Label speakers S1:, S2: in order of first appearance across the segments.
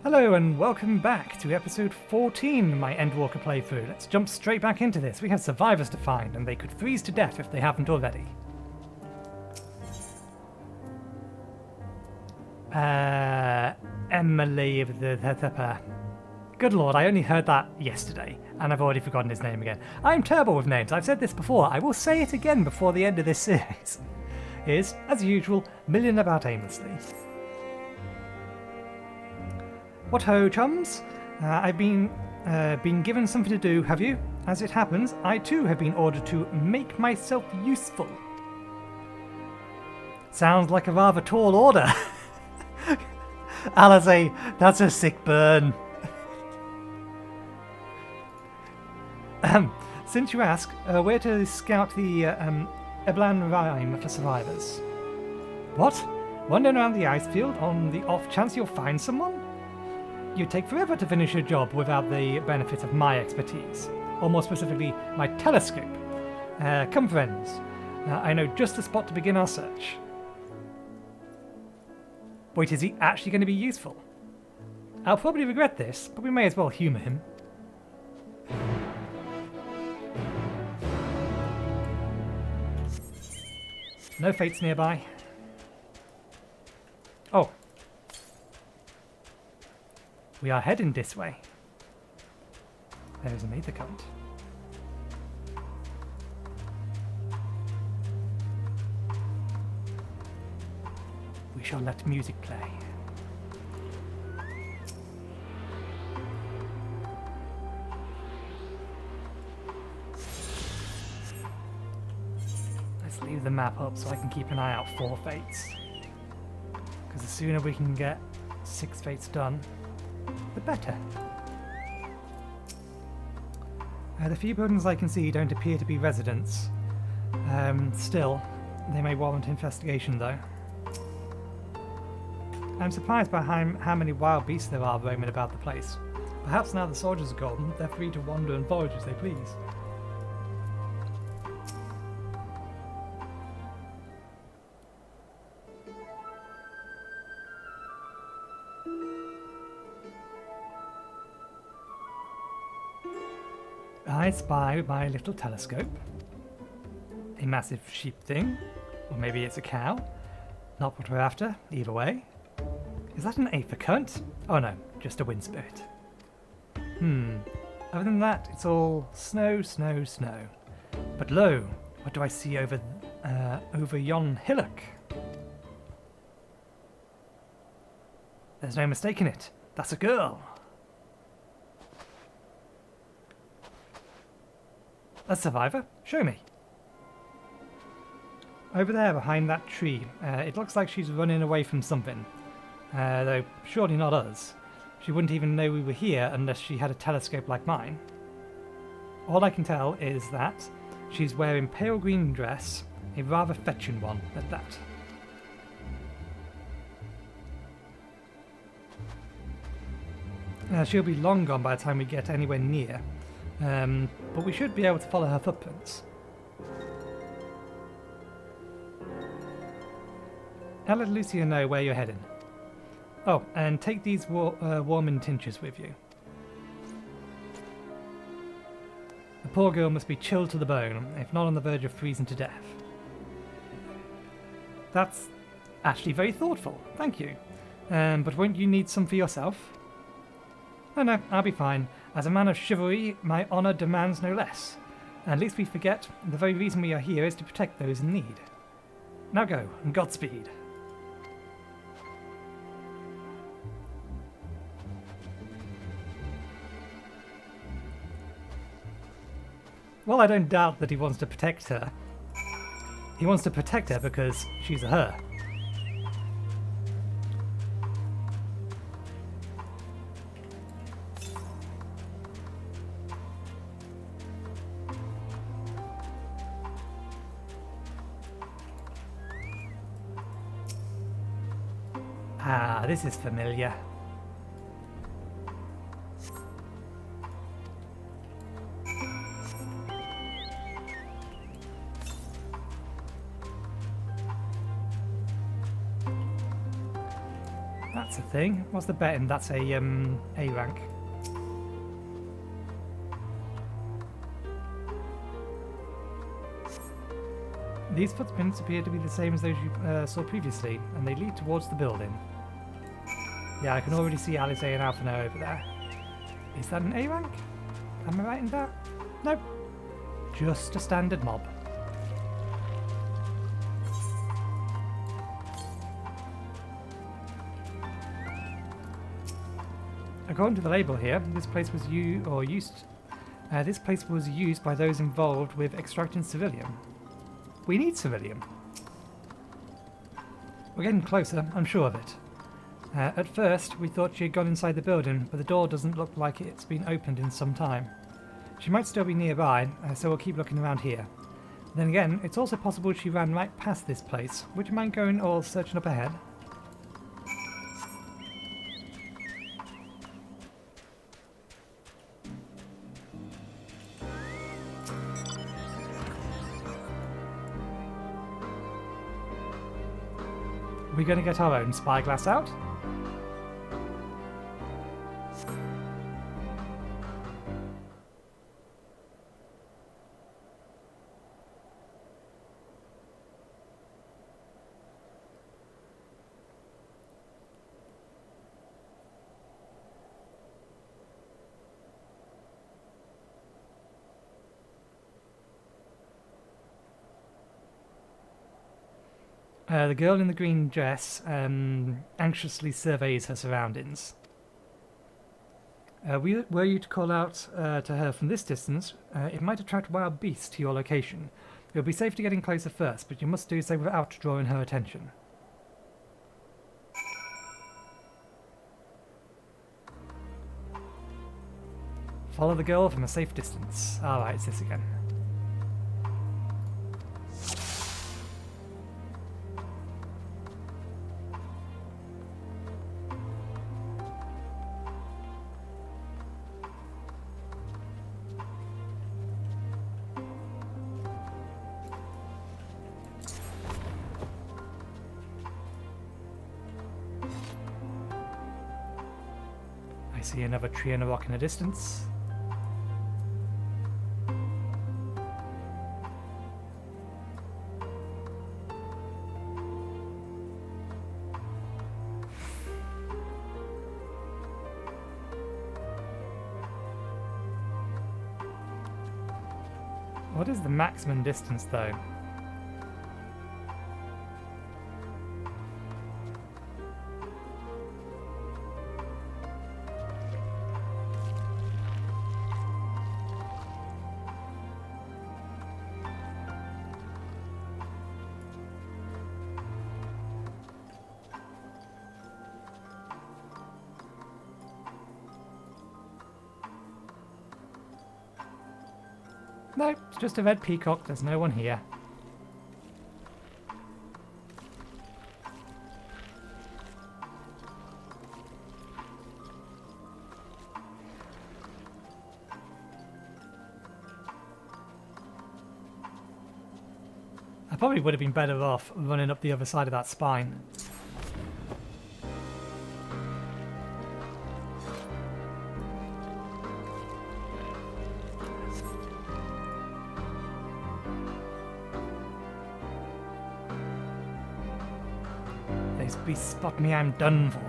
S1: Hello and welcome back to episode 14 of my Endwalker playthrough. Let's jump straight back into this. We have survivors to find and they could freeze to death if they haven't already. Emily of the... Good lord, I only heard that yesterday and I've already forgotten his name again. I'm terrible with names. I've said this before. I will say it again before the end of this series. Is, as usual, milling about aimlessly. What ho, chums? I've been given something to do, have you? As it happens, I too have been ordered to make myself useful. Sounds like a rather tall order. Alizé, that's a sick burn. Since you ask, where to scout the Eblan Rhyme for survivors? What? Wandering around the ice field on the off chance you'll find someone? You'd take forever to finish your job without the benefit of my expertise, or more specifically, my telescope. Come friends, I know just the spot to begin our search. Wait, is he actually going to be useful? I'll probably regret this, but we may as well humour him. No fates nearby. Oh. We are heading this way. There's an ether current. We shall let music play. Let's leave the map up so I can keep an eye out for fates. Because the sooner we can get 6 fates done, the better. The few buildings I can see don't appear to be residents. Still, they may warrant investigation though. I'm surprised by how many wild beasts there are roaming about the place. Perhaps now the soldiers are gone, they're free to wander and forage as they please. I spy with my little telescope a massive sheep thing, or maybe it's a cow. Not what we're after, either way. Is that an apricot? Oh no, just a wind spirit. Other than that, it's all snow, snow, snow. But lo, what do I see over yon hillock? There's no mistaking it. That's a girl. A survivor? Show me. Over there behind that tree, it looks like she's running away from something. Though surely not us. She wouldn't even know we were here unless she had a telescope like mine. All I can tell is that she's wearing pale green dress, a rather fetching one at that. She'll be long gone by the time we get anywhere near. But we should be able to follow her footprints. I'll let Lucia know where you're heading. Oh, and take these warming tinctures with you. The poor girl must be chilled to the bone, if not on the verge of freezing to death. That's actually very thoughtful, thank you. But won't you need some for yourself? Oh no, I'll be fine. As a man of chivalry, my honour demands no less. And lest we forget, the very reason we are here is to protect those in need. Now go, and Godspeed. Well, I don't doubt that he wants to protect her. He wants to protect her because she's a her. Ah, this is familiar. That's a thing. What's the betting? That's a rank. These footprints appear to be the same as those you saw previously, and they lead towards the building. Yeah, I can already see Alice A and Alphino over there. Is that an A rank? Am I right in that? Nope. Just a standard mob. According to the label here, this place was this place was used by those involved with extracting civilian. We need civilian. We're getting closer, I'm sure of it. At first, we thought she had gone inside the building, but the door doesn't look like it's been opened in some time. She might still be nearby, so we'll keep looking around here. Then again, it's also possible she ran right past this place. Would you mind going or searching up ahead? We're going to get our own spyglass out. The girl in the green dress anxiously surveys her surroundings. Were you to call out to her from this distance, it might attract wild beasts to your location. It will be safe to getting closer first, but you must do so without drawing her attention. Follow the girl from a safe distance. Alright, it's this again. I see another tree and a rock in the distance. What is the maximum distance, though? No, it's just a red peacock. There's no one here. I probably would have been better off running up the other side of that spine. Those beasts spot me, I'm done for.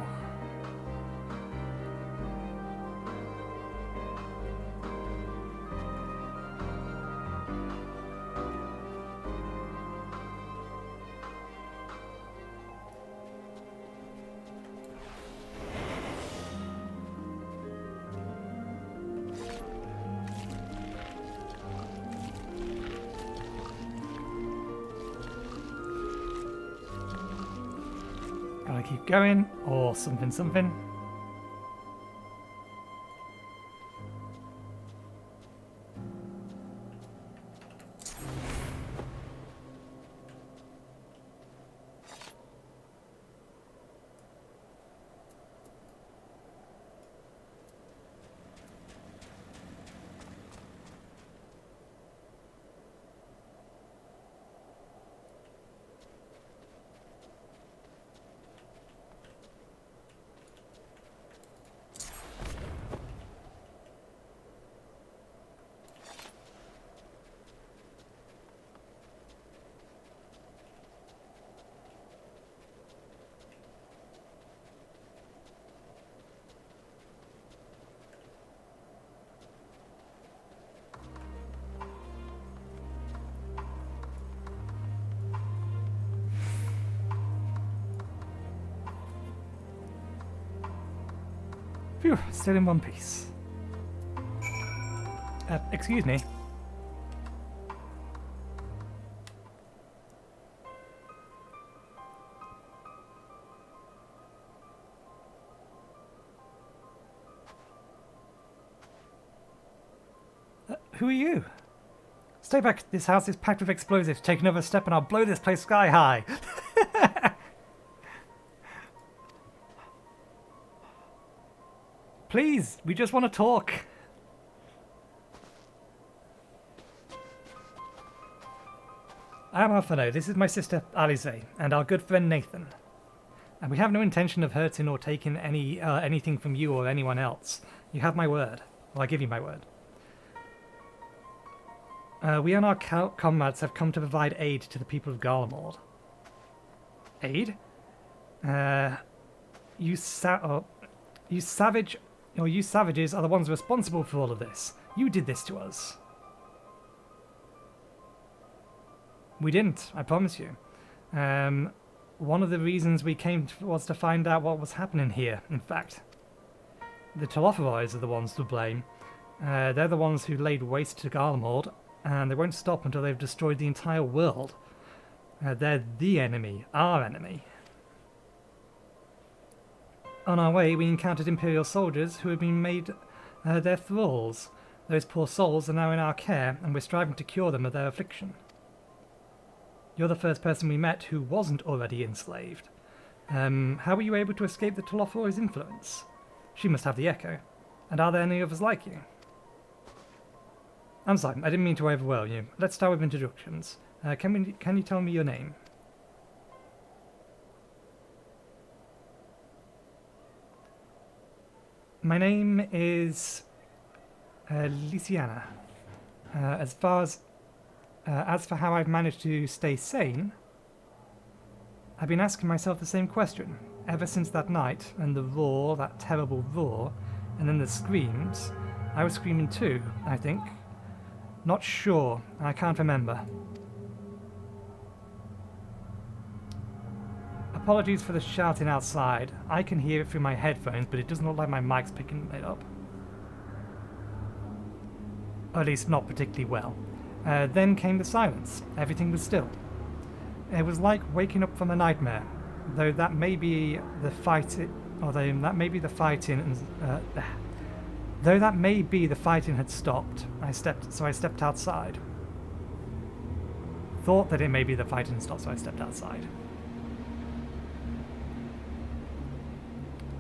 S1: Gotta keep going, or something something. Phew, still in one piece. Excuse me. Who are you? Stay back. This house is packed with explosives. Take another step and I'll blow this place sky high. Please, we just want to talk. I'm Alphano. This is my sister Alize and our good friend Nathan. And we have no intention of hurting or taking anything from you or anyone else. You have my word. Well, I give you my word. We and our comrades have come to provide aid to the people of Garlemald. Aid? You savages are the ones responsible for all of this. You did this to us. We didn't, I promise you. One of the reasons we came was to find out what was happening here, in fact. The Telophoroids are the ones to blame. They're the ones who laid waste to Garlemald, and they won't stop until they've destroyed the entire world. They're the enemy, our enemy. On our way, we encountered Imperial soldiers who had been made their thralls. Those poor souls are now in our care, and we're striving to cure them of their affliction. You're the first person we met who wasn't already enslaved. How were you able to escape the Telophoroid's influence? She must have the echo. And are there any others like you? I'm sorry, I didn't mean to overwhelm you. Let's start with introductions. Can you tell me your name? My name is Lysiana. As for how I've managed to stay sane, I've been asking myself the same question ever since that night and the roar, that terrible roar, and then the screams. I was screaming too, I think. Not sure, I can't remember. Apologies for the shouting outside. I can hear it through my headphones, but it doesn't look like my mic's picking it up. Or at least not particularly well. Then came the silence. Everything was still. It was like waking up from a nightmare, though that may be the fighting. Though that may be the fighting had stopped. I stepped outside. Thought that it may be the fighting had stopped, so I stepped outside.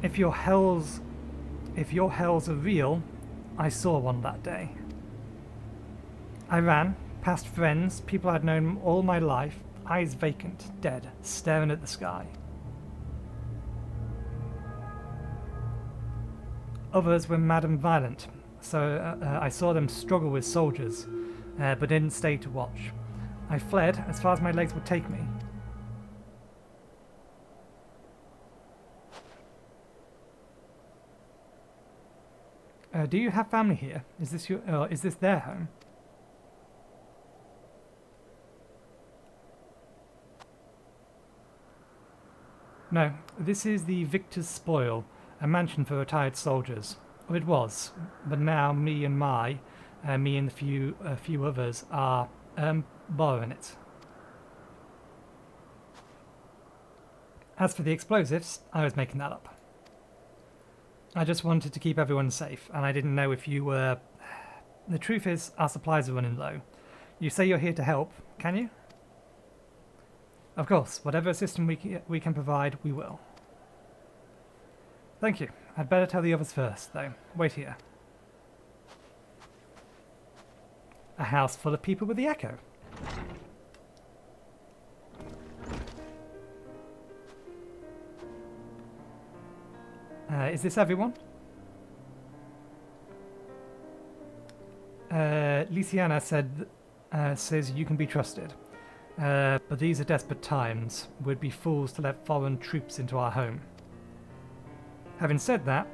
S1: If your hells are real, I saw one that day. I ran, past friends, people I'd known all my life, eyes vacant, dead, staring at the sky. Others were mad and violent, so I saw them struggle with soldiers, but didn't stay to watch. I fled as far as my legs would take me. Do you have family here? Is this their home? No, this is the Victor's Spoil, a mansion for retired soldiers. Or it was, but now me and a few others are borrowing it. As for the explosives, I was making that up. I just wanted to keep everyone safe, and I didn't know if you were... The truth is, our supplies are running low. You say you're here to help, can you? Of course, whatever assistance we can provide, we will. Thank you. I'd better tell the others first, though. Wait here. A house full of people with the echo. Is this everyone? Lysiana says you can be trusted. But these are desperate times. We'd be fools to let foreign troops into our home. Having said that,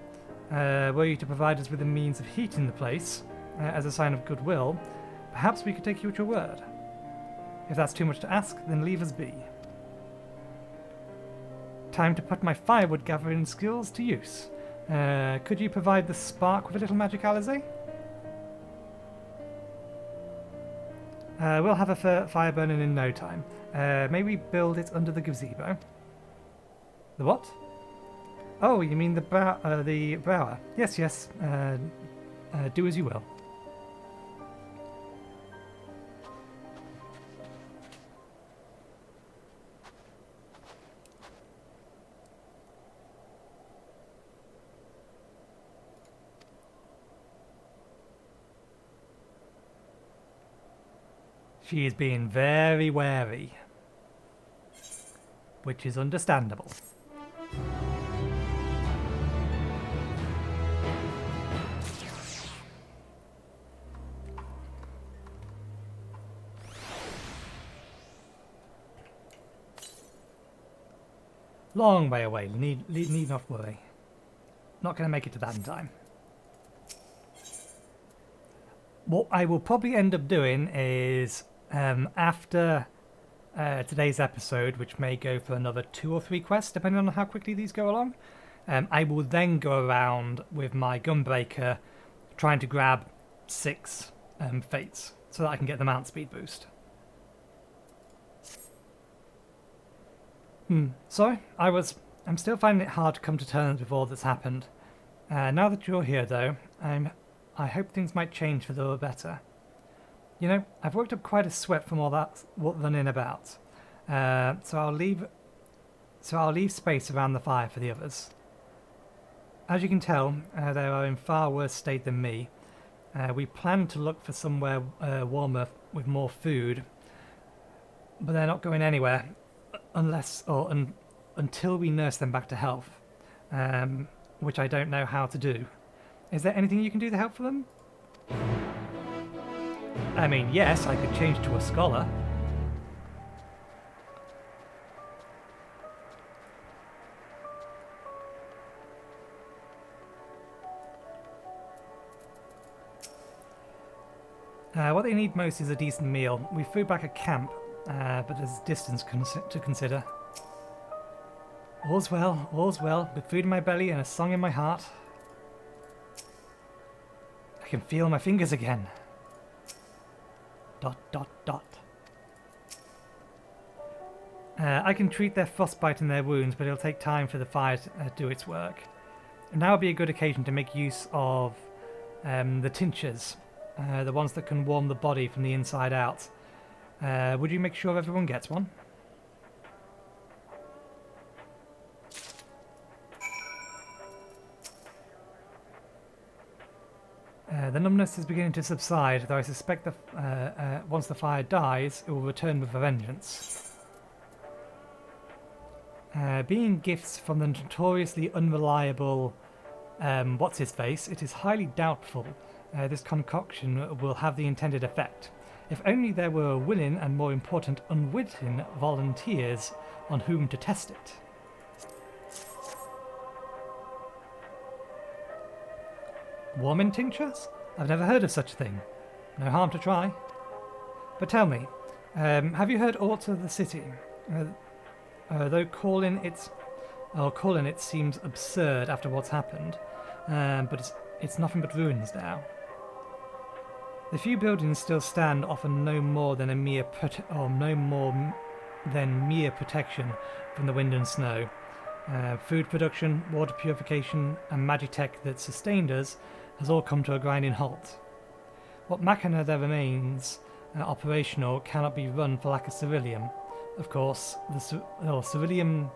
S1: were you to provide us with the means of heating the place, as a sign of goodwill, perhaps we could take you at your word. If that's too much to ask, then leave us be. Time to put my firewood gathering skills to use. Could you provide the spark with a little magic, Alize? We'll have a fire burning in no time. May we build it under the gazebo? The what? Oh, you mean the bower? Yes, yes. Do as you will. She is being very wary, which is understandable. Long way away, need not worry. Not going to make it to that in time. What I will probably end up doing is, after today's episode, which may go for another 2 or 3 quests, depending on how quickly these go along, I will then go around with my Gunbreaker trying to grab 6 fates so that I can get the mount speed boost. Sorry, I'm still finding it hard to come to terms with all that's happened. Now that you're here, though, I hope things might change for the better. You know, I've worked up quite a sweat from all that running about, so I'll leave space around the fire for the others. As you can tell, they are in far worse state than me. We plan to look for somewhere warmer with more food, but they're not going anywhere until we nurse them back to health, which I don't know how to do. Is there anything you can do to help for them? I mean, yes, I could change to a scholar. What they need most is a decent meal. We threw back a camp, but there's distance to consider. All's well, with food in my belly and a song in my heart. I can feel my fingers again. ... I can treat their frostbite and their wounds, but it'll take time for the fire to do its work. And now would be a good occasion to make use of the tinctures, the ones that can warm the body from the inside out. Would you make sure everyone gets one? The numbness is beginning to subside, though I suspect that once the fire dies, it will return with a vengeance. Being gifts from the notoriously unreliable what's-his-face, it is highly doubtful this concoction will have the intended effect. If only there were willing and, more important, unwitting volunteers on whom to test it. Warming tinctures? I've never heard of such a thing. No harm to try. But tell me, have you heard aught of the city? Though calling it seems absurd after what's happened, but it's nothing but ruins now. The few buildings still stand offer no more than mere protection from the wind and snow. Food production, water purification, and magitech that sustained us has all come to a grinding halt. What machina there remains operational cannot be run for lack of civilium. Of course, the Civilium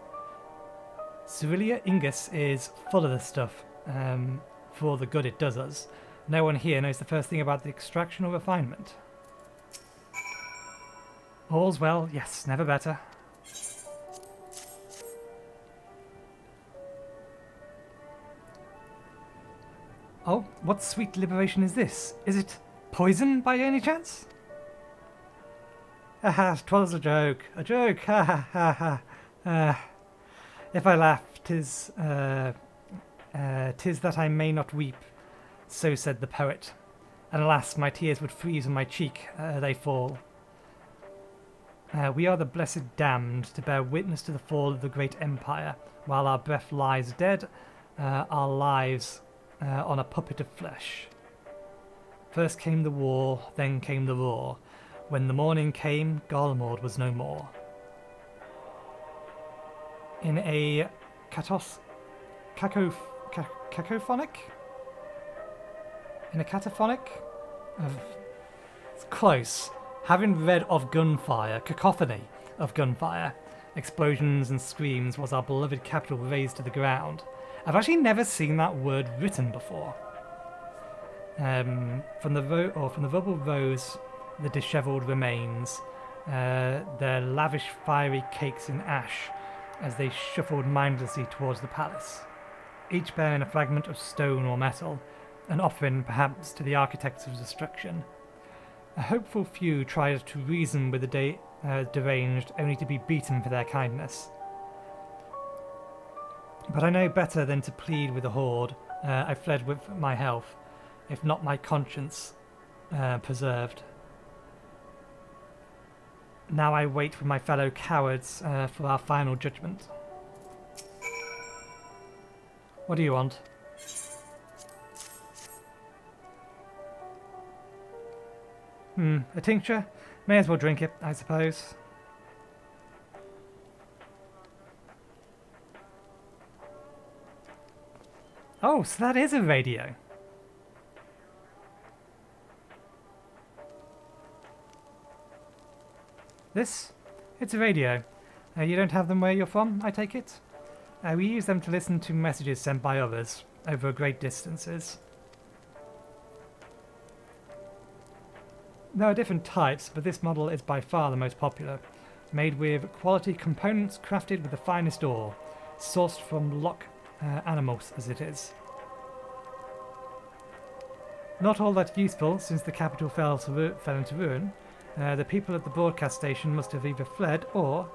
S1: Ingus is full of this stuff for all the good it does us. No one here knows the first thing about the extraction or refinement. All's well, yes, never better. Oh, what sweet liberation is this? Is it poison by any chance? Haha, 'twas a joke, ha ha ha. If I laugh, 'tis that I may not weep, so said the poet. And alas, my tears would freeze on my cheek ere they fall. We are the blessed damned to bear witness to the fall of the great empire, while our breath lies dead our lives on a puppet of flesh. First came the war, then came the roar. When the morning came, Garlemord was no more. In a cacophonic? In a cataphonic? It's close. Having read of gunfire, cacophony of gunfire, explosions and screams was our beloved capital razed to the ground. I've actually never seen that word written before. From the rubble rose the dishevelled remains, their lavish fiery cakes in ash, as they shuffled mindlessly towards the palace, each bearing a fragment of stone or metal, an offering perhaps to the architects of destruction. A hopeful few tried to reason with the deranged, only to be beaten for their kindness. But I know better than to plead with the horde. I fled with my health, if not my conscience, preserved. Now I wait with my fellow cowards for our final judgment. What do you want? A tincture? May as well drink it, I suppose. Oh, so that is a radio. This? It's a radio. You don't have them where you're from, I take it? We use them to listen to messages sent by others over great distances. There are different types, but this model is by far the most popular. Made with quality components crafted with the finest ore, sourced from lock animals as it is. Not all that useful since the capital fell into ruin. The people at the broadcast station must have either fled or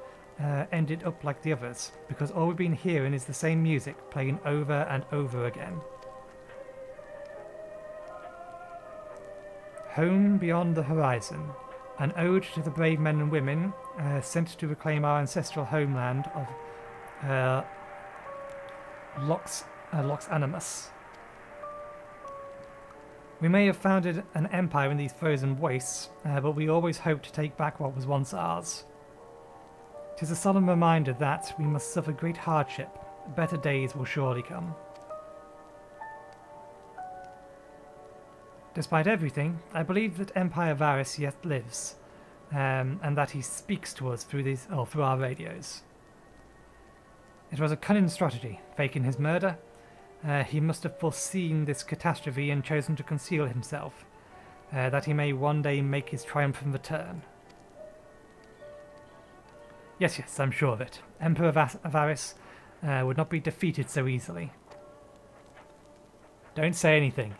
S1: ended up like the others, because all we've been hearing is the same music playing over and over again. Home beyond the horizon, an ode to the brave men and women sent to reclaim our ancestral homeland of Lox Animus. We may have founded an empire in these frozen wastes, but we always hoped to take back what was once ours. 'Tis a solemn reminder that we must suffer great hardship. Better days will surely come. Despite everything, I believe that Empire Varys yet lives, and that he speaks to us through our radios. It was a cunning strategy, faking his murder. He must have foreseen this catastrophe and chosen to conceal himself, that he may one day make his triumphant return. Yes, I'm sure of it. Emperor Varys would not be defeated so easily. Don't say anything.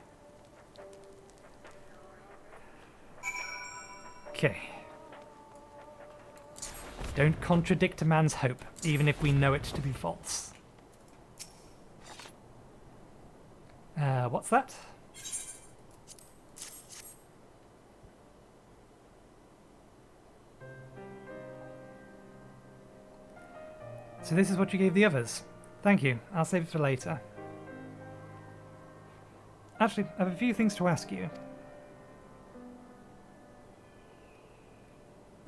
S1: Okay. Don't contradict a man's hope, even if we know it to be false. What's that? So this is what you gave the others. Thank you. I'll save it for later. Actually, I have a few things to ask you.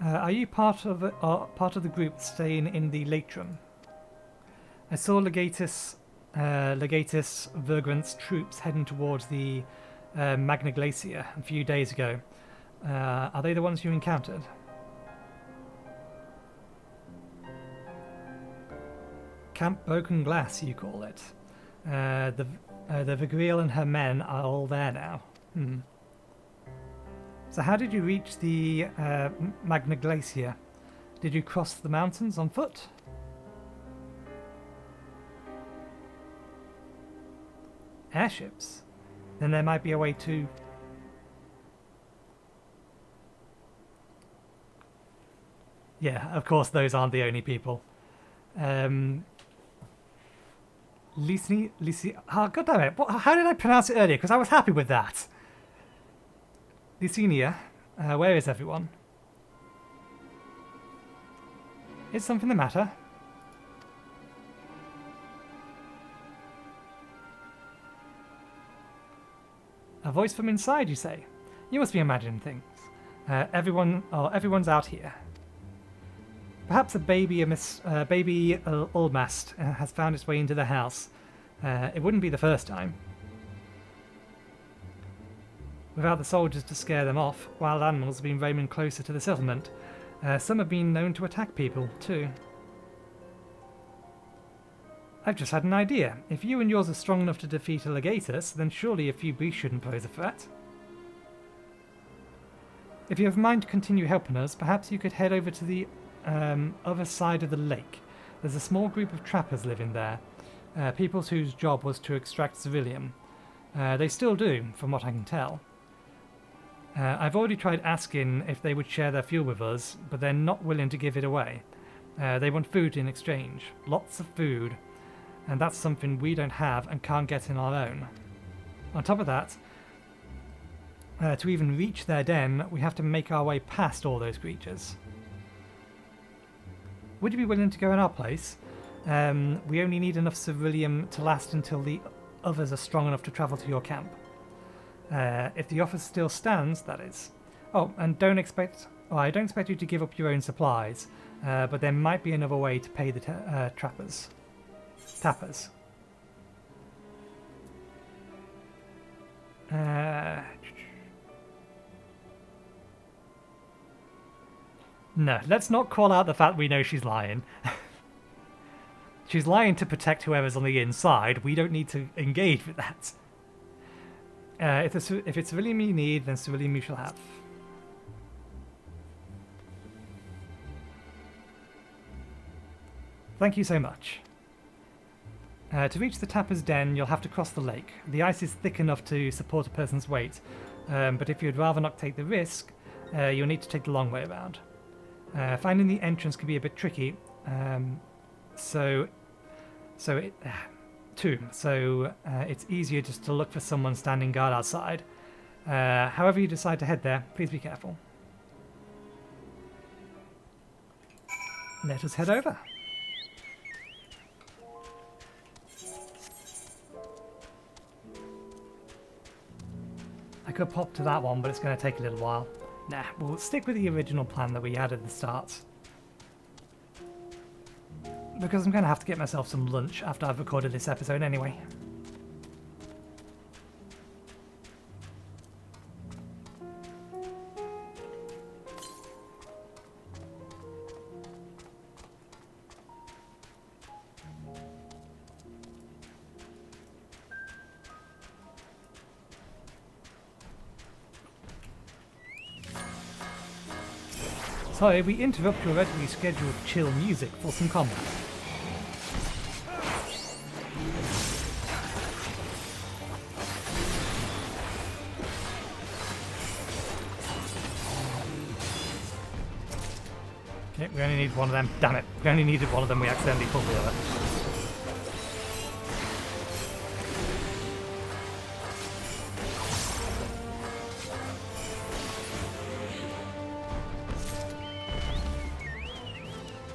S1: Are you part of the group staying in the Latrum? I saw Legatus Vergrant's troops heading towards the Magna Glacier a few days ago. Are they the ones you encountered? Camp Broken Glass, you call it. The Vigriel and her men are all there now. So how did you reach the Magna Glacier? Did you cross the mountains on foot? Airships? Then there might be a way to... Yeah, of course those aren't the only people. Lisi... Oh, God damn it. How did I pronounce it earlier? Because I was happy with that. Licinia, where is everyone? Is something the matter? A voice from inside, you say? You must be imagining things. Everyone's out here. Perhaps a baby Ulmast has found its way into the house. It wouldn't be the first time. Without the soldiers to scare them off, wild animals have been roaming closer to the settlement. Some have been known to attack people, too. I've just had an idea. If you and yours are strong enough to defeat a legatus, then surely a few beasts shouldn't pose a threat. If you have mind to continue helping us, perhaps you could head over to the other side of the lake. There's a small group of trappers living there, peoples whose job was to extract ceruleum. They still do, from what I can tell. I've already tried asking if they would share their fuel with us, but they're not willing to give it away. They want food in exchange. Lots of food. And that's something we don't have and can't get in our own. On top of that, to even reach their den, we have to make our way past all those creatures. Would you be willing to go in our place? We only need enough ceruleum to last until the others are strong enough to travel to your camp. If the offer still stands, that is. Oh, and I don't expect you to give up your own supplies, but there might be another way to pay the tappers. No, let's not call out the fact we know she's lying. She's lying to protect whoever's on the inside. We don't need to engage with that. If it's ceruleum you need, then ceruleum you shall have. Thank you so much. To reach the tapper's den, you'll have to cross the lake. The ice is thick enough to support a person's weight, but if you'd rather not take the risk, you'll need to take the long way around. Finding the entrance can be a bit tricky, so it's easier just to look for someone standing guard outside. However you decide to head there, please be careful. Let us head over. I could pop to that one, but it's going to take a little while. Nah, we'll stick with the original plan that we had at the start. Because I'm going to have to get myself some lunch after I've recorded this episode anyway. Sorry, we interrupt your regularly scheduled chill music for some combat. Okay, we only need one of them. Damn it, we only needed one of them, we accidentally pulled the other.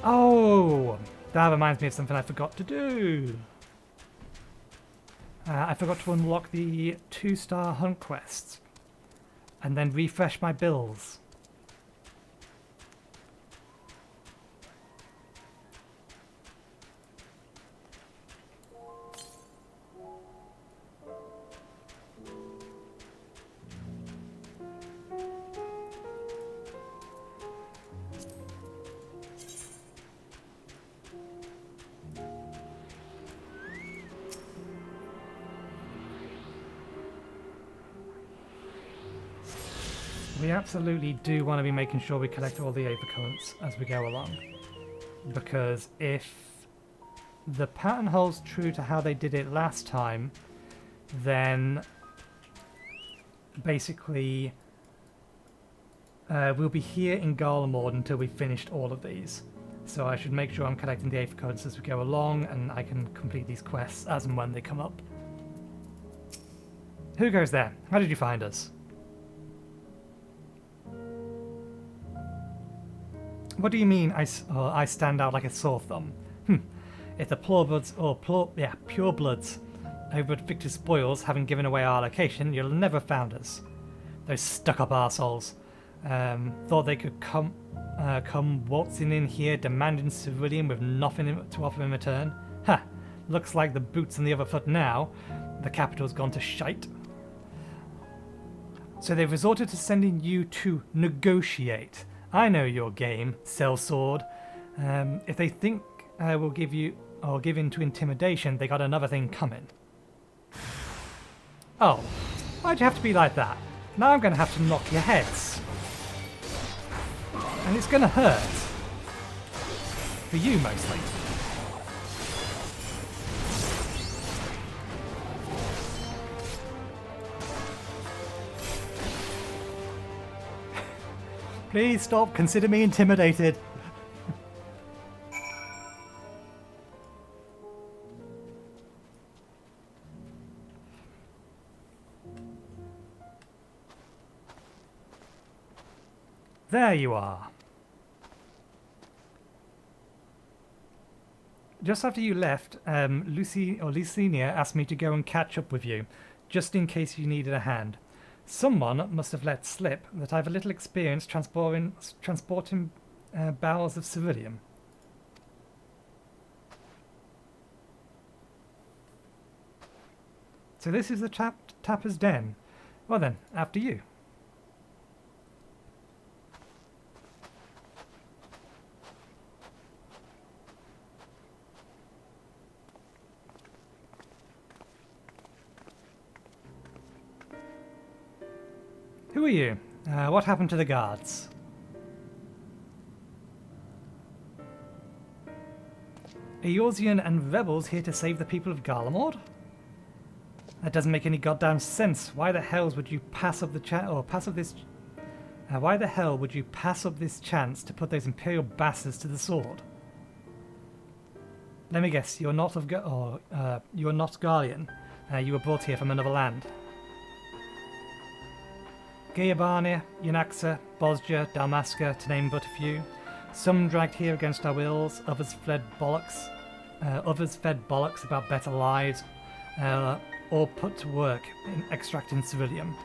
S1: Oh, that reminds me of something I forgot to do. I forgot to unlock the 2-star hunt quests and then refresh my bills. We absolutely do want to be making sure we collect all the overcurrents as we go along. Because if the pattern holds true to how they did it last time, then basically we'll be here in Garlemord until we've finished all of these. So I should make sure I'm collecting the overcurrents as we go along, and I can complete these quests as and when they come up. Who goes there? How did you find us? What do you mean I stand out like a sore thumb? If the purebloods over at Victor's Spoils, having given away our location, you'll never have found us. Those stuck-up arseholes. Thought they could come waltzing in here demanding civilian with nothing to offer in return. Ha! Looks like the boot's on the other foot now. The capital's gone to shite. So they've resorted to sending you to negotiate. I know your game, sellsword. If they think I will give you or give in to intimidation, they got another thing coming. Oh, why'd you have to be like that? Now I'm going to have to knock your heads. And it's going to hurt. For you, mostly. Please stop. Consider me intimidated. There you are. Just after you left, Lucinia asked me to go and catch up with you, just in case you needed a hand. Someone must have let slip that I have a little experience transporting barrels of civilium. So this is the tapper's den. Well then, after you. Who are you? What happened to the guards? Eorzean and rebels here to save the people of Garlemord? That doesn't make any goddamn sense. Why the hell would you pass up the why the hell would you pass up this chance to put those Imperial bastards to the sword? Let me guess. You're not you're not Garlean. You were brought here from another land. Gayabania, Yunaxa, Bosja, Dalmasca, to name but a few. Some dragged here against our wills, others fed bollocks about better lives, or put to work in extracting civilium.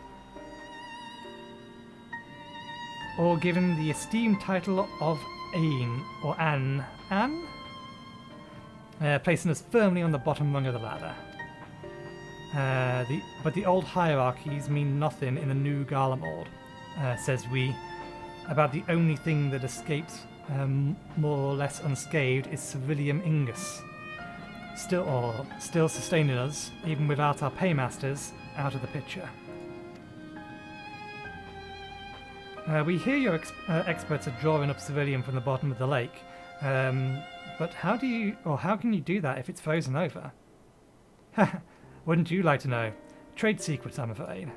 S1: Or given the esteemed title of Ain, or Anne, placing us firmly on the bottom rung of the ladder. But the old hierarchies mean nothing in the new Garlemord, says we. About the only thing that escapes more or less unscathed is Civilium Ingus, still sustaining us, even without our paymasters out of the picture. We hear your experts are drawing up civilium from the bottom of the lake, but how can you do that if it's frozen over? Wouldn't you like to know? Trade secrets, I'm afraid.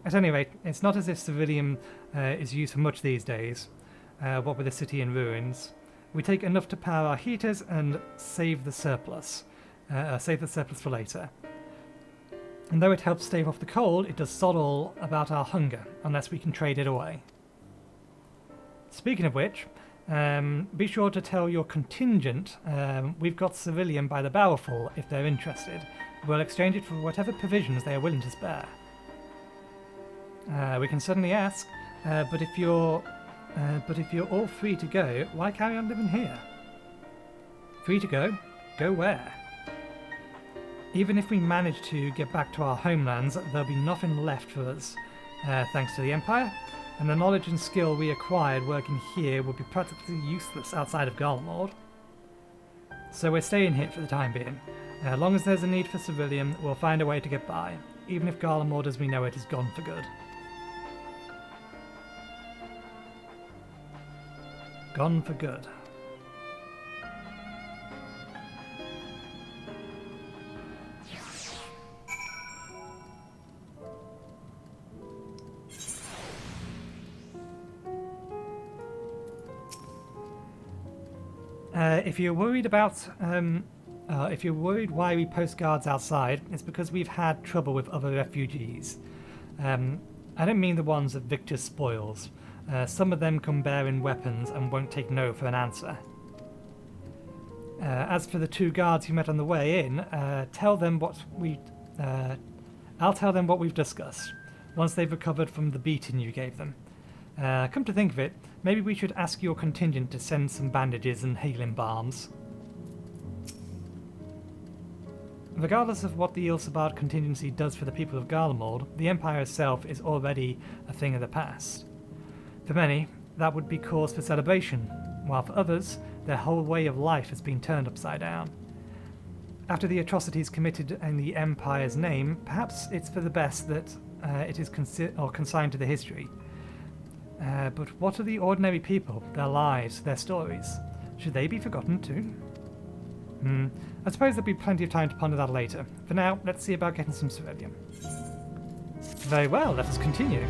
S1: At any rate, it's not as if civilium is used for much these days, what with the city in ruins. We take enough to power our heaters and save the surplus for later. And though it helps stave off the cold, it does sod all about our hunger, unless we can trade it away. Speaking of which, be sure to tell your contingent we've got civilium by the barrelful if they're interested. We'll exchange it for whatever provisions they are willing to spare. We can certainly ask, but if you're all free to go, why carry on living here? Free to go? Go where? Even if we manage to get back to our homelands, there'll be nothing left for us, thanks to the Empire, and the knowledge and skill we acquired working here would be practically useless outside of Garlemord. So we're staying here for the time being. As long as there's a need for civilian, we'll find a way to get by, even if Garlemord as we know it is gone for good. Gone for good. If you're worried why we post guards outside, it's because we've had trouble with other refugees. I don't mean the ones at Victor's Spoils. Some of them come bearing weapons and won't take no for an answer. As for the two guards you met on the way in, tell them what I'll tell them what we've discussed, once they've recovered from the beating you gave them. Come to think of it, maybe we should ask your contingent to send some bandages and healing balms. Regardless of what the Ilsabard contingency does for the people of Garlemald, the Empire itself is already a thing of the past. For many, that would be cause for celebration, while for others, their whole way of life has been turned upside down. After the atrocities committed in the Empire's name, perhaps it's for the best that it is consigned to the history. But what of the ordinary people, their lives, their stories? Should they be forgotten too? I suppose there'll be plenty of time to ponder that later. For now, let's see about getting some ceruleum. Very well, let us continue.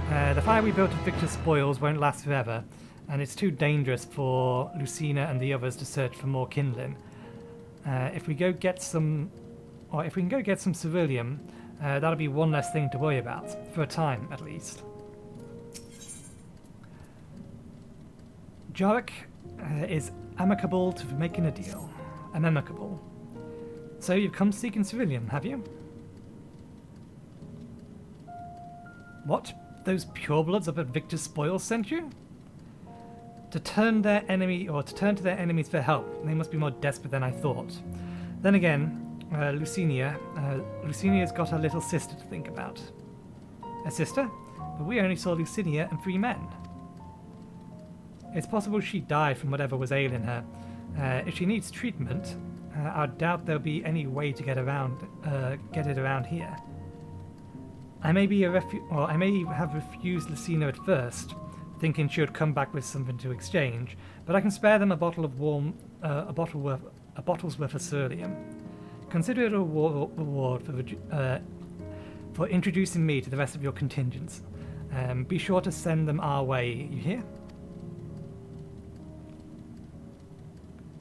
S1: The fire we built at Victor's spoils won't last forever, and it's too dangerous for Lucina and the others to search for more kindling. If we can go get some ceruleum, that'll be one less thing to worry about, for a time at least. Jorik is amicable to making a deal. Amicable. So you've come seeking ceruleum, have you? What? Those purebloods up at Victor's spoils sent you? To turn to their enemies for help. They must be more desperate than I thought. Then again, Lucinia's got her little sister to think about. A sister? But we only saw Lucinia and 3 men. It's possible she died from whatever was ailing her. If she needs treatment, I doubt there'll be any way to get it around here. I may have refused Lucina at first, thinking she would come back with something to exchange, but I can spare them a bottle's worth of ceruleum. Consider it a reward for introducing me to the rest of your contingents. Be sure to send them our way, you hear?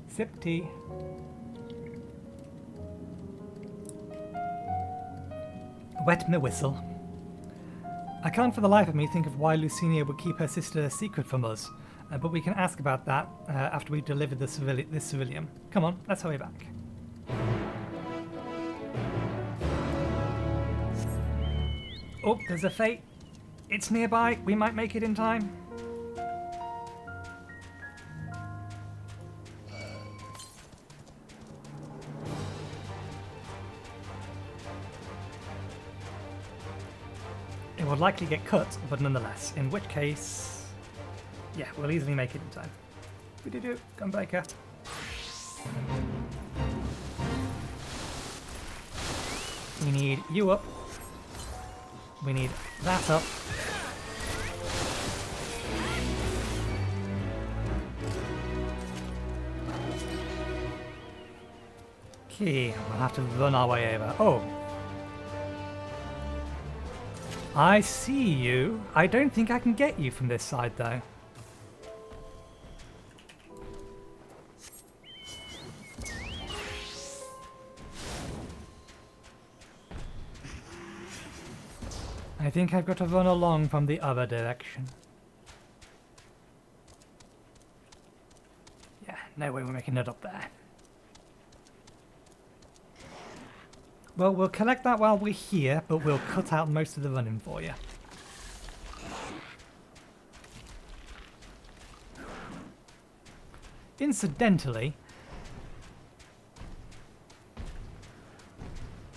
S1: Sip tea. Wet my whistle. I can't for the life of me think of why Lucinia would keep her sister a secret from us, but we can ask about that after we deliver this ceruleum. Come on, let's hurry back. Oh, there's a fate. It's nearby. We might make it in time. It would likely get cut, but nonetheless, in which case, yeah, we'll easily make it in time. We-do-do, come back at. We need you up. We need that up. Okay, we'll have to run our way over. Oh. I see you. I don't think I can get you from this side, though. I think I've got to run along from the other direction. Yeah, no way we're making it up there. Well, we'll collect that while we're here, but we'll cut out most of the running for you. Incidentally,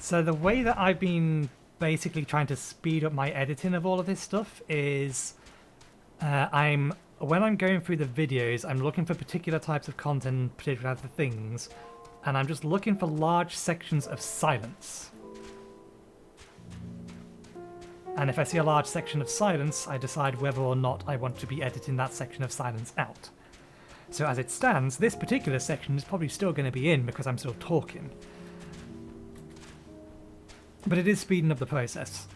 S1: so the way that I've been basically trying to speed up my editing of all of this stuff is when I'm going through the videos, I'm looking for particular types of content, particular types of things, and I'm just looking for large sections of silence. And if I see a large section of silence, I decide whether or not I want to be editing that section of silence out. So as it stands, this particular section is probably still going to be in because I'm still talking. But it is speeding up the process.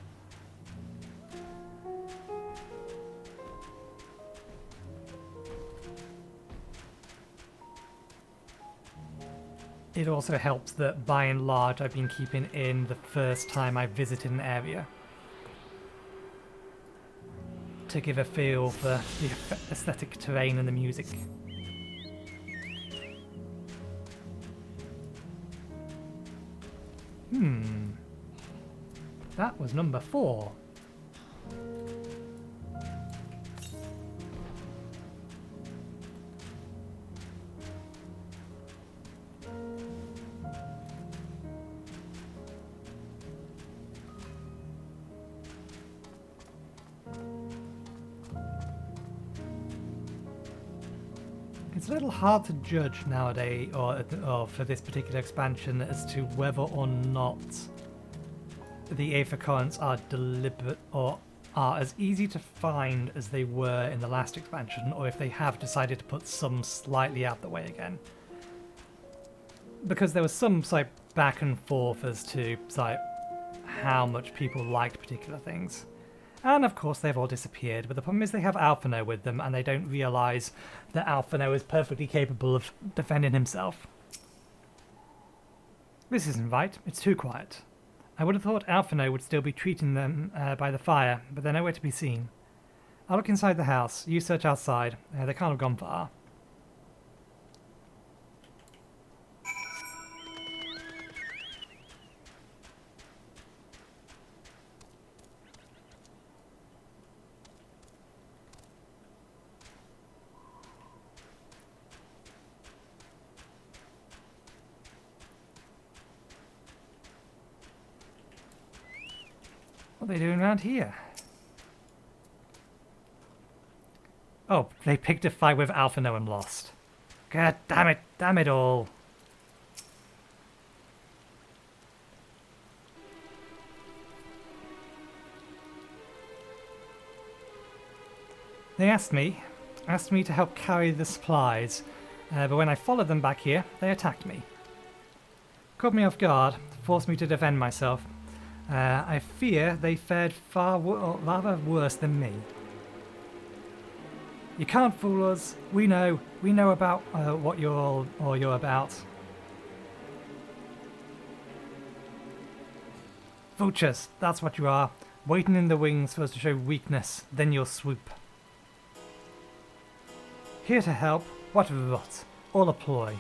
S1: It also helps that, by and large, I've been keeping in the first time I visited an area, to give a feel for the aesthetic terrain and the music. That was number 4. It's a little hard to judge nowadays, or for this particular expansion, as to whether or not the Aether Currents are deliberate or are as easy to find as they were in the last expansion, or if they have decided to put some slightly out the way again. Because there was some like back and forth as to like how much people liked particular things. And of course they've all disappeared, but the problem is they have Alphino with them and they don't realise that Alphino is perfectly capable of defending himself. This isn't right, it's too quiet. I would have thought Alphino would still be treating them by the fire, but they're nowhere to be seen. I'll look inside the house, you search outside. They can't have gone far. What are they doing around here? Oh, they picked a fight with Alphino and lost. God damn it all. They asked me to help carry the supplies, but when I followed them back here, they attacked me. Caught me off guard, forced me to defend myself. I fear they fared rather worse than me. You can't fool us. We know about what you're about. Vultures, that's what you are. Waiting in the wings for us to show weakness, then you'll swoop. Here to help? What rot. All a ploy.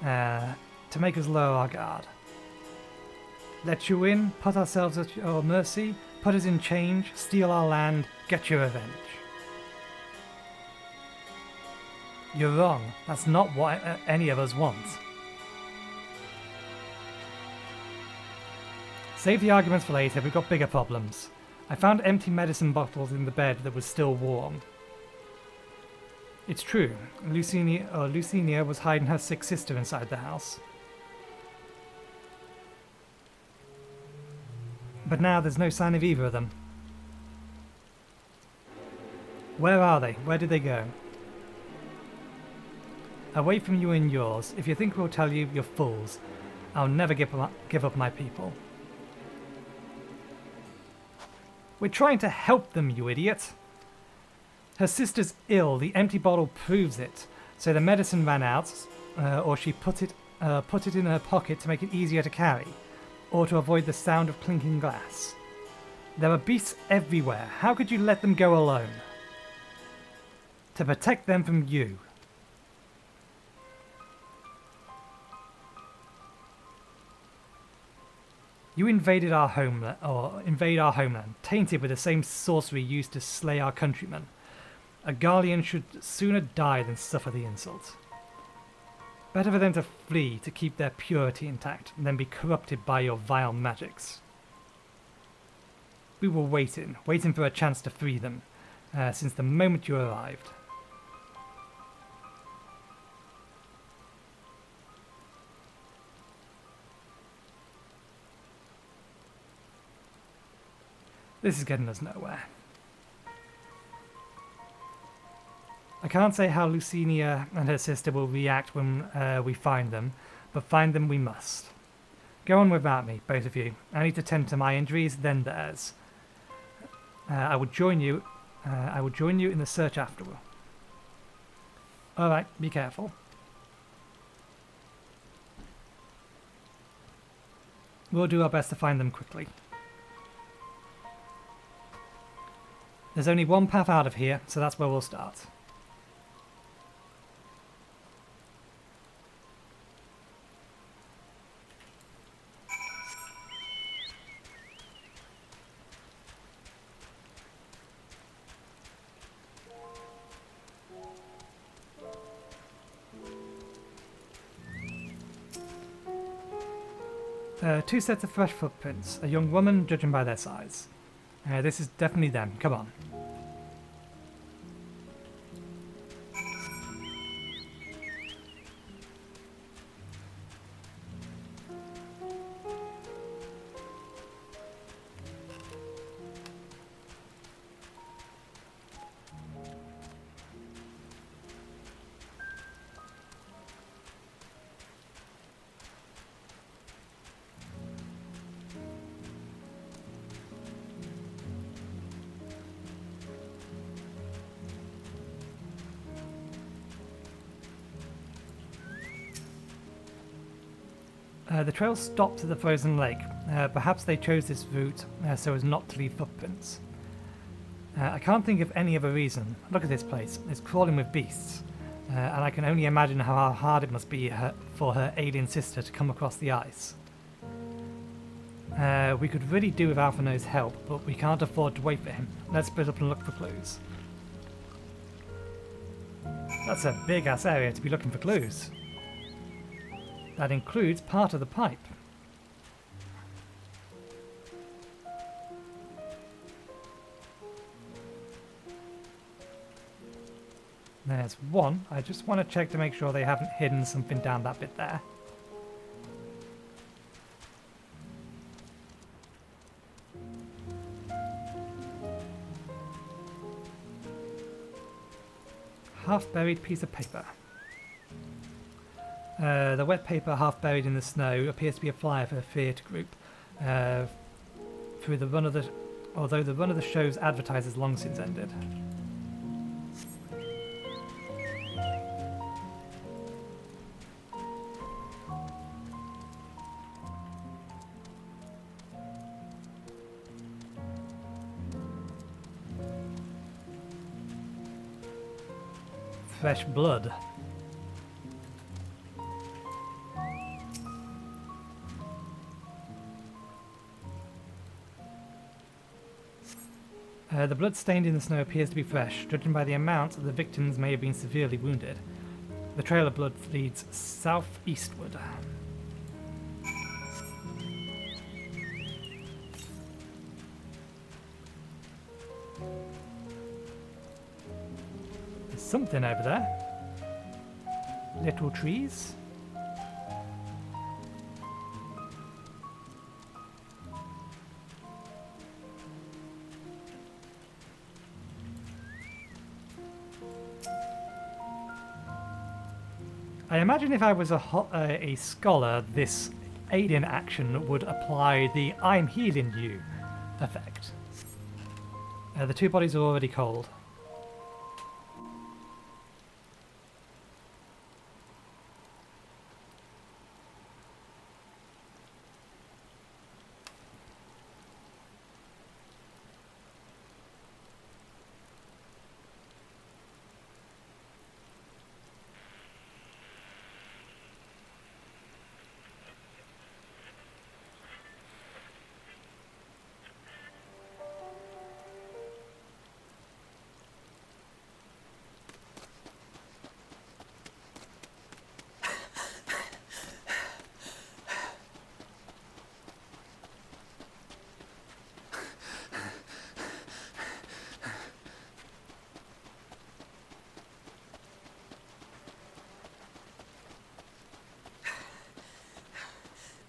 S1: To make us lower our guard. Let you in, put ourselves at your mercy, put us in chains, steal our land, get your revenge. You're wrong. That's not what any of us want. Save the arguments for later, we've got bigger problems. I found empty medicine bottles in the bed that was still warm. It's true, Lucinia was hiding her sick sister inside the house. But now there's no sign of either of them. Where are they? Where did they go? Away from you and yours. If you think we'll tell you, you're fools. I'll never give up my people. We're trying to help them, you idiot. Her sister's ill. The empty bottle proves it. So the medicine ran out, or she put it in her pocket to make it easier to carry, or to avoid the sound of clinking glass. There are beasts everywhere. How could you let them go alone? To protect them from you. You invaded our homeland, tainted with the same sorcery used to slay our countrymen. A Garlean should sooner die than suffer the insult. Better for them to flee to keep their purity intact than be corrupted by your vile magics. We were waiting for a chance to free them, since the moment you arrived. This is getting us nowhere. I can't say how Lucinia and her sister will react when we find them, but find them we must. Go on without me, both of you. I need to tend to my injuries, then theirs. I will join you in the search afterward. All right, be careful. We'll do our best to find them quickly. There's only one path out of here, so that's where we'll start. Two sets of fresh footprints. A young woman, judging by their size. This is definitely them. Come on. The trail stopped at the frozen lake. Perhaps they chose this route so as not to leave footprints. I can't think of any other reason. Look at this place. It's crawling with beasts. And I can only imagine how hard it must be for her alien sister to come across the ice. We could really do with Alphino's help, but we can't afford to wait for him. Let's split up and look for clues. That's a big-ass area to be looking for clues. That includes part of the pipe. There's one. I just want to check to make sure they haven't hidden something down that bit there. Half-buried piece of paper. The wet paper, half buried in the snow, appears to be a flyer for a theatre group. Although the run of the show's advertisers long since ended. Fresh blood. The blood stained in the snow appears to be fresh. Judging by the amount, the victims may have been severely wounded. The trail of blood leads southeastward. There's something over there. Little trees. I imagine if I was a scholar, this alien action would apply the I'm healing you effect. The two bodies are already cold.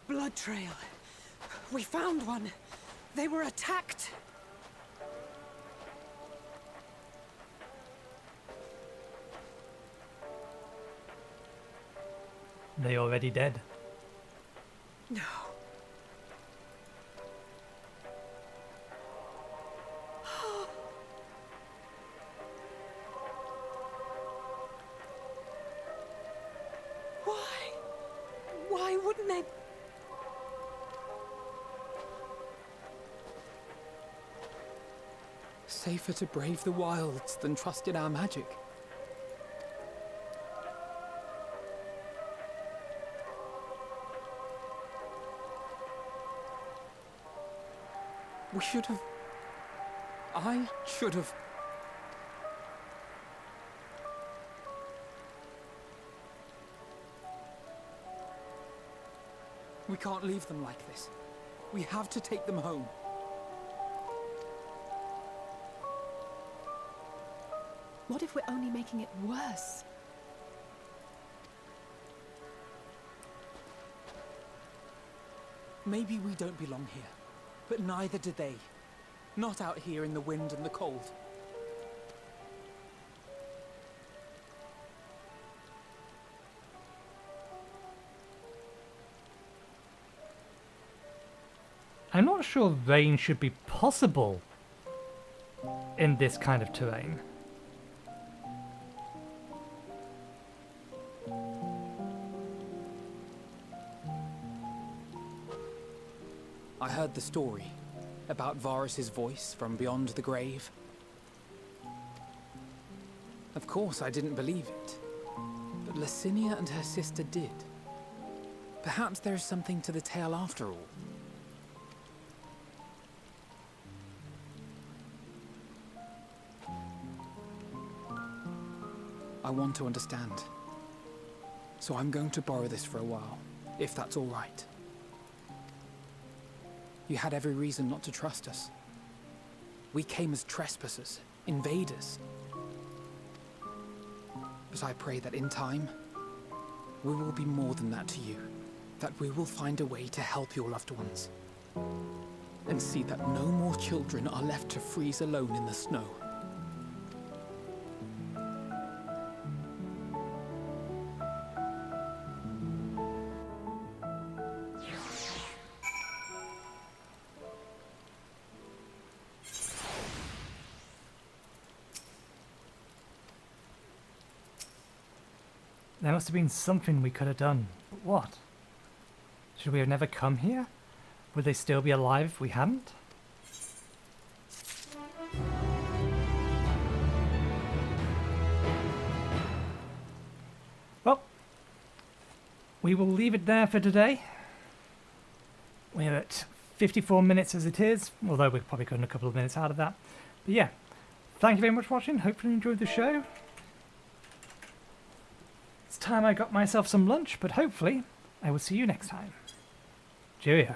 S2: Blood trail. We found one. They were attacked.
S1: They already dead.
S2: No. Why wouldn't they?
S3: Safer to brave the wilds than trust in our magic. We should have... I should have... We can't leave them like this. We have to take them home.
S2: What if we're only making it worse?
S3: Maybe we don't belong here, but neither do they. Not out here in the wind and the cold.
S1: I'm not sure rain should be possible in this kind of terrain.
S3: I heard the story about Varus's voice from beyond the grave. Of course, I didn't believe it, but Licinia and her sister did. Perhaps there is something to the tale after all. I want to understand. So I'm going to borrow this for a while, if that's all right. You had every reason not to trust us. We came as trespassers, invaders. But I pray that in time, we will be more than that to you. That we will find a way to help your loved ones. And see that no more children are left to freeze alone in the snow.
S1: There must have been something we could have done. But what? Should we have never come here? Would they still be alive if we hadn't? Well, we will leave it there for today. We're at 54 minutes as it is, although we're probably cutting a couple of minutes out of that. But yeah, thank you very much for watching. Hopefully you enjoyed the show. It's time I got myself some lunch, but hopefully I will see you next time. Cheerio.